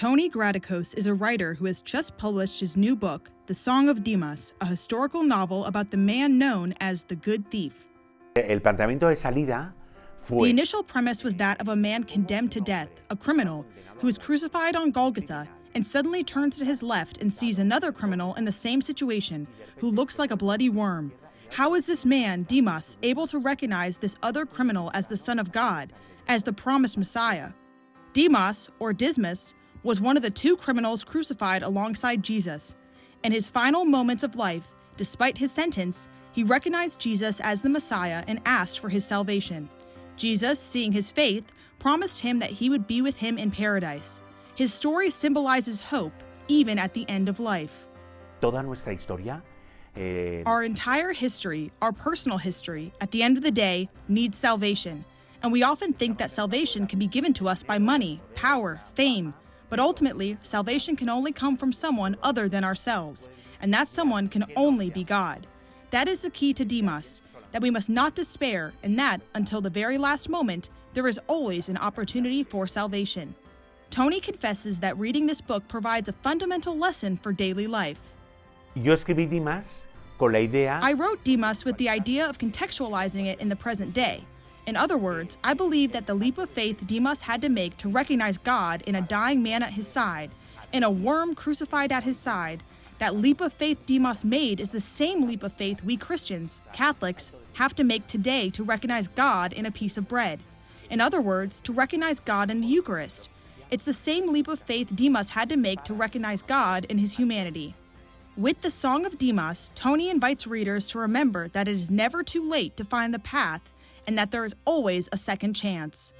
Tony Gratacós is a writer who has just published his new book, The Song of Dimas, a historical novel about the man known as the Good Thief. El planteamiento de salida The fue initial premise was that of a man condemned to death, a criminal, who is crucified on Golgotha and suddenly turns to his left and sees another criminal in the same situation who looks like a bloody worm. How is this man, Dimas, able to recognize this other criminal as the Son of God, as the promised Messiah? Dimas, or Dismas, was one of the two criminals crucified alongside Jesus. In his final moments of life, despite his sentence, he recognized Jesus as the Messiah and asked for his salvation. Jesus, seeing his faith, promised him that he would be with him in paradise. His story symbolizes hope, even at the end of life. toda nuestra historia. Our entire history, our personal history, at the end of the day, needs salvation. And we often think that salvation can be given to us by money, power, fame. But ultimately, salvation can only come from someone other than ourselves. And that someone can only be God. That is the key to Dimas, that we must not despair, and that, until the very last moment, there is always an opportunity for salvation. Tony confesses that reading this book provides a fundamental lesson for daily life. Yo escribí Dimas con la idea I wrote Dimas with the idea of contextualizing it in the present day. In other words, I believe that the leap of faith Dimas had to make to recognize God in a dying man at his side, in a worm crucified at his side, that leap of faith Dimas made is the same leap of faith we Christians, Catholics, have to make today to recognize God in a piece of bread. In other words, to recognize God in the Eucharist. It's the same leap of faith Dimas had to make to recognize God in his humanity. With the Song of Dimas, Tony invites readers to remember that it is never too late to find the path and that there is always a second chance.